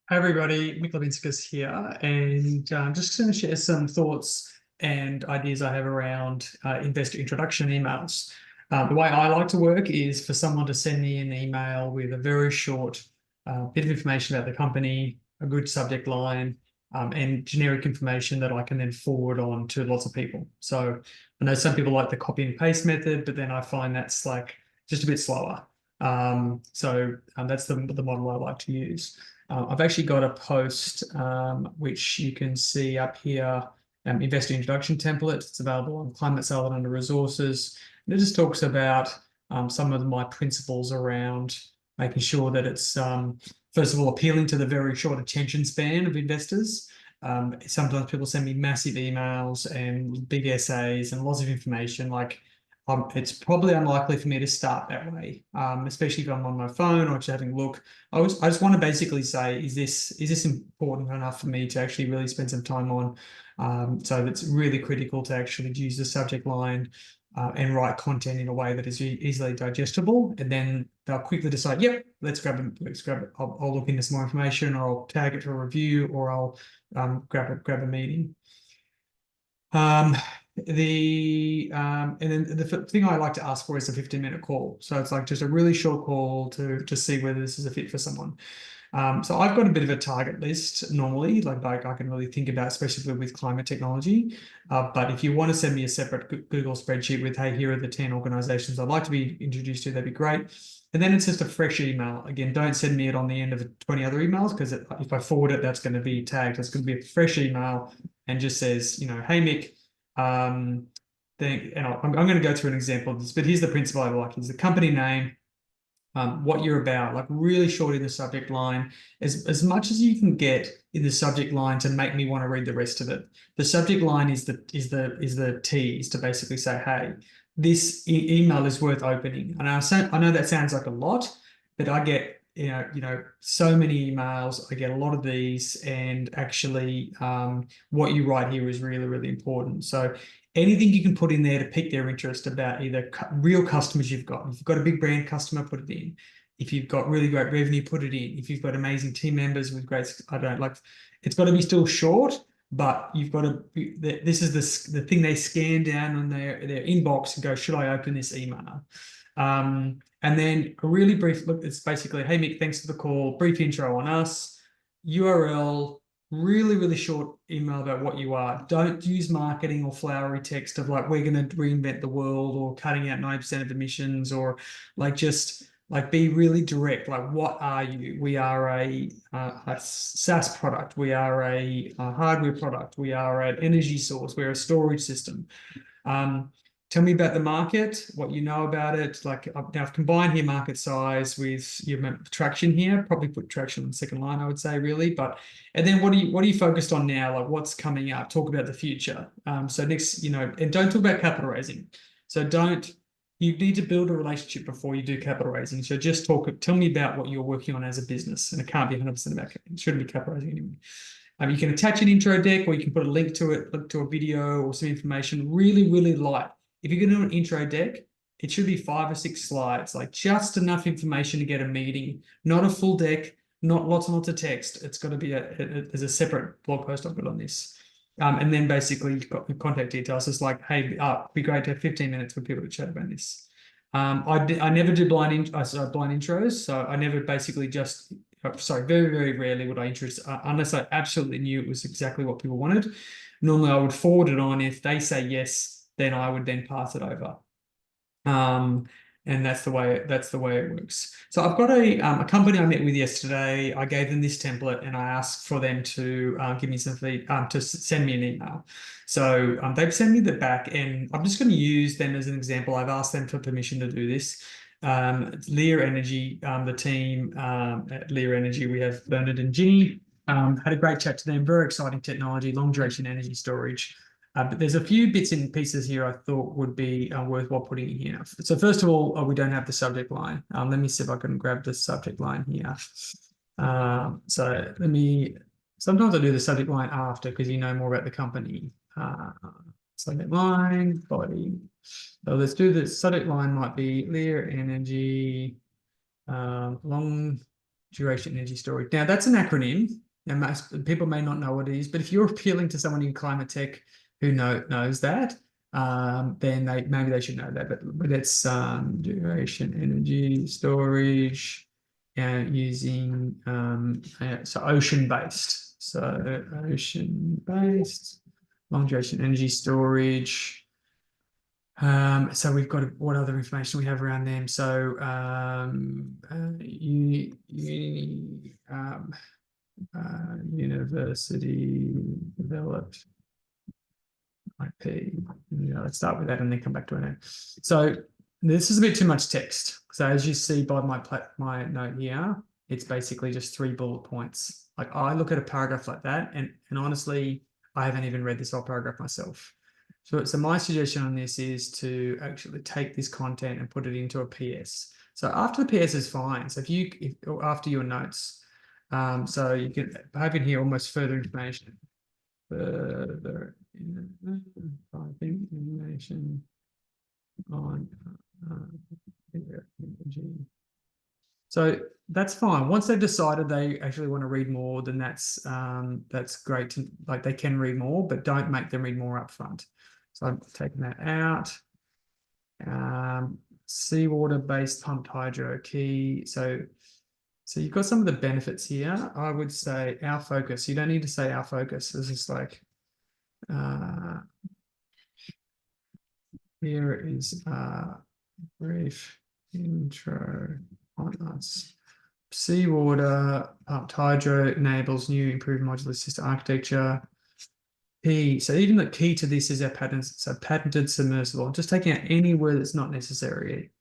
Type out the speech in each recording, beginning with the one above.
Hi everybody, Mick Levinskas here, and just going to share some thoughts and ideas I have around investor introduction emails. The way I like to work is for someone to send me an email with a very short bit of information about the company, a good subject line, and generic information that I can then forward on to lots of people. So I know some people like the copy and paste method, but then I find that's like just a bit slower. That's the model I like to use. I've actually got a post which you can see up here, investor introduction template. It's available on Climate Salad under resources. And it just talks about some of my principles around making sure that it's, first of all, appealing to the very short attention span of investors. Sometimes people send me massive emails and big essays and lots of information. It's probably unlikely for me to start that way, especially if I'm on my phone or just having a look. I just want to basically say, is this important enough for me to actually really spend some time on? So it's really critical to actually use the subject line and write content in a way that is easily digestible, and then they'll quickly decide, yep, let's grab it. Let's grab it. I'll look into some more information, or I'll tag it for a review, or I'll grab a meeting. And then the thing I like to ask for is a 15-minute call. So it's like just a really short call to see whether this is a fit for someone. So I've got a bit of a target list normally, like I can really think about, especially with climate technology. But if you want to send me a separate Google spreadsheet with, hey, here are the 10 organizations I'd like to be introduced to, that'd be great. And then it's just a fresh email. Again, don't send me it on the end of 20 other emails, because if I forward it, that's going to be tagged. It's going to be a fresh email and just says, hey, Mick, I'm going to go through an example of this, but here's the principle I like. Is the company name, what you're about, like really short in the subject line, as much as you can get in the subject line to make me want to read the rest of it. The subject line is the tease to basically say, hey, this email is worth opening. And I know that sounds like a lot, but I get so many emails. I get a lot of these, and actually, what you write here is really, really important. So anything you can put in there to pique their interest about either real customers you've got. If you've got a big brand customer, put it in. If you've got really great revenue, put it in. If you've got amazing team members with great, I don't like, it's got to be still short, but you've got to, this is the thing they scan down on their inbox and go, should I open this email? And then a really brief look, it's basically, hey, Mick, thanks for the call, brief intro on us, URL, really, really short email about what you are. Don't use marketing or flowery text of like, we're going to reinvent the world, or cutting out 90% of emissions, or just like be really direct. Like, what are you? We are a SaaS product. We are a hardware product. We are an energy source. We're a storage system. Tell me about the market, what you know about it. Like, now I've combined here market size with your traction here. Probably put traction on the second line, I would say, really. And then what are you focused on now? Like, what's coming up? Talk about the future. So next, and don't talk about capital raising. So you need to build a relationship before you do capital raising. So just tell me about what you're working on as a business, and it can't be 100% about it. Shouldn't be capital raising anyway. You can attach an intro deck, or you can put a link to it, link to a video or some information. Really, really light. If you're going to do an intro deck, it should be 5 or 6 slides, like just enough information to get a meeting, not a full deck, not lots and lots of text. It's got to be there's a separate blog post I've got on this. And then basically you've got the contact details. It's like, hey, it'd be great to have 15 minutes for people to chat about this. I never do blind intros, so I never basically just, sorry, very, very rarely would I interest, unless I absolutely knew it was exactly what people wanted. Normally I would forward it on. If they say yes, then I would then pass it over. And that's the way it works. So I've got a company I met with yesterday. I gave them this template and I asked for them to give me some feedback, to send me an email. So they've sent me the back, and I'm just going to use them as an example. I've asked them for permission to do this. Lear Energy, the team at Lear Energy, we have Bernard and Ginny. Had a great chat to them. Very exciting technology, long duration energy storage. But there's a few bits and pieces here I thought would be worthwhile putting in here. So first of all, we don't have the subject line. Let me see if I can grab the subject line here. Sometimes I do the subject line after, because you know more about the company. Subject line, body. So let's do the subject line might be Lear Energy, long duration energy storage. Now that's an acronym. Now most people may not know what it is, but if you're appealing to someone in climate tech who knows that, then maybe they should know that. But it's duration energy storage and using so ocean based. So ocean based long duration energy storage. So we've got what other information we have around them. So university developed IP. Let's start with that and then come back to it. So this is a bit too much text. So as you see by my note here, it's basically just 3 bullet points. Like I look at a paragraph like that, and honestly, I haven't even read this whole paragraph myself. So my suggestion on this is to actually take this content and put it into a PS. So after the PS is fine. So after your notes, so you can have in here almost further information. Further information on energy. So that's fine. Once they've decided they actually want to read more, then that's great. Like they can read more, but don't make them read more up front. So I'm taking that out. Seawater-based pumped hydro key. So you've got some of the benefits here. I would say our focus. You don't need to say our focus. This is like here is a brief intro on us. Seawater pumped hydro enables new improved modular system architecture. So even the key to this is our patents. So patented submersible. Just taking out any word that's not necessary.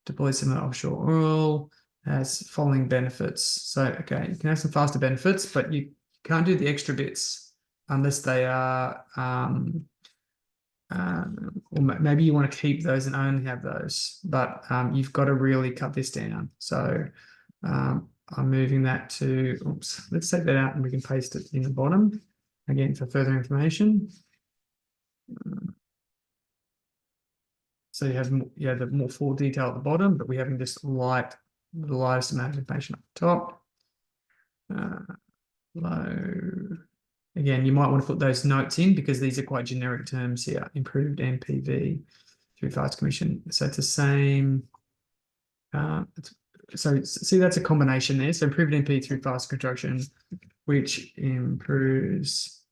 Deploy some offshore oil has following benefits. So okay, you can have some faster benefits, but you can't do the extra bits unless they are or maybe you want to keep those and only have those, but you've got to really cut this down. So I'm moving that to, oops, let's take that out and we can paste it in the bottom again for further information. So you have the more full detail at the bottom, but we're having this the lightest amount of information up the top. Low. Again, you might want to put those notes in because these are quite generic terms here. Improved MPV through fast commission. So it's the same. So see, that's a combination there. So improved MP through fast construction, which improves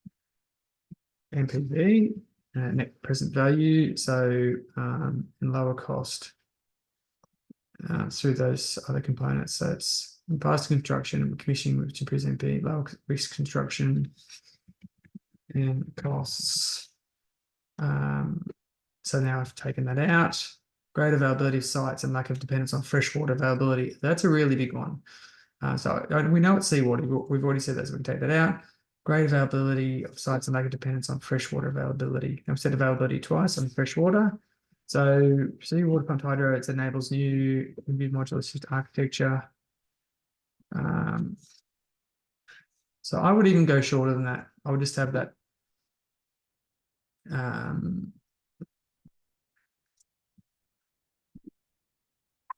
MPV, net present value. So and lower cost through those other components. So it's fast construction and commissioning, which improves MP, lower risk construction and costs. So now I've taken that out. Great availability of sites and lack of dependence on freshwater availability. That's a really big one. So we know it's seawater. We've already said that, so we can take that out. Great availability of sites and lack of dependence on freshwater availability. I've said availability twice on freshwater. So seawater pumped hydro, it enables new modular system architecture. So I would even go shorter than that. I would just have that.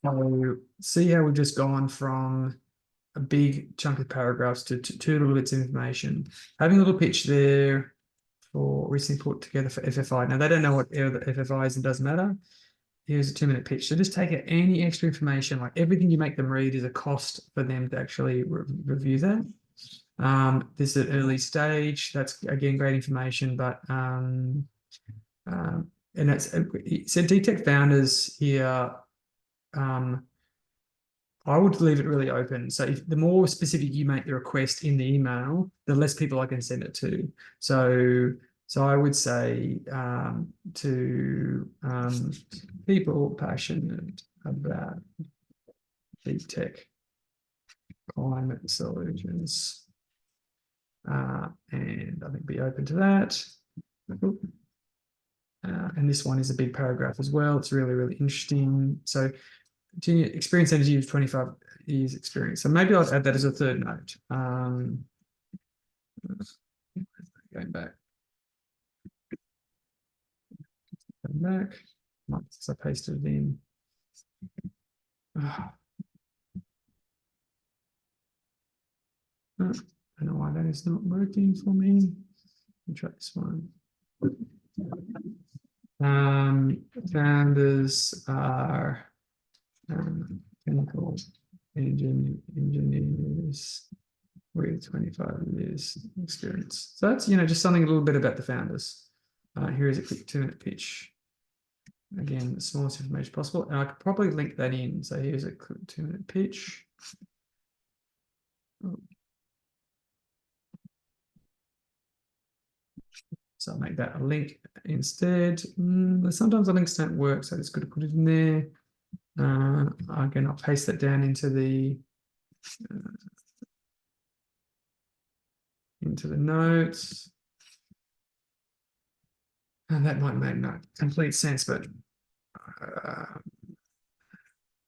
So see how we've just gone from a big chunk of paragraphs to two little bits of information. Having a little pitch there for recently put together for FFI. Now they don't know what the FFI is and doesn't matter. Here's a 2-minute pitch. So just take out any extra information, like everything you make them read is a cost for them to actually review that. This is an early stage. That's again great information, but and that's so DTech founders here. I would leave it really open. So the more specific you make the request in the email, the less people I can send it to. So I would say to people passionate about deep tech climate solutions, and I think be open to that. And this one is a big paragraph as well. It's really, really interesting. So experience energy of 25 years experience. So maybe I'll add that as a third note. Going back. So I pasted it in. I don't know why that is not working for me. Let me try this one. Founders are chemical engineers with 25 years experience. So that's, just something a little bit about the founders. Here is a quick 2-minute pitch. Again, the smallest information possible. And I could probably link that in. So here's a quick 2-minute pitch. So I'll make that a link instead. Sometimes the links don't work, so it's good to put it in there. Again, I'll paste that down into the notes. And that might make no complete sense, but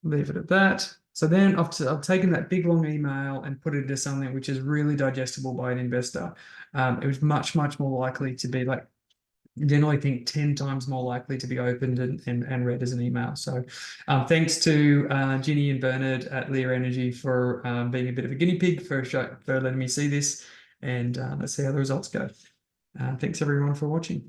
leave it at that. So then I've taken that big long email and put it into something which is really digestible by an investor. It was much more likely to be, like, generally think 10 times more likely to be opened and read as an email. So thanks to Ginny and Bernard at Lear Energy for being a bit of a guinea pig for letting me see this, and let's see how the results go. Thanks everyone for watching.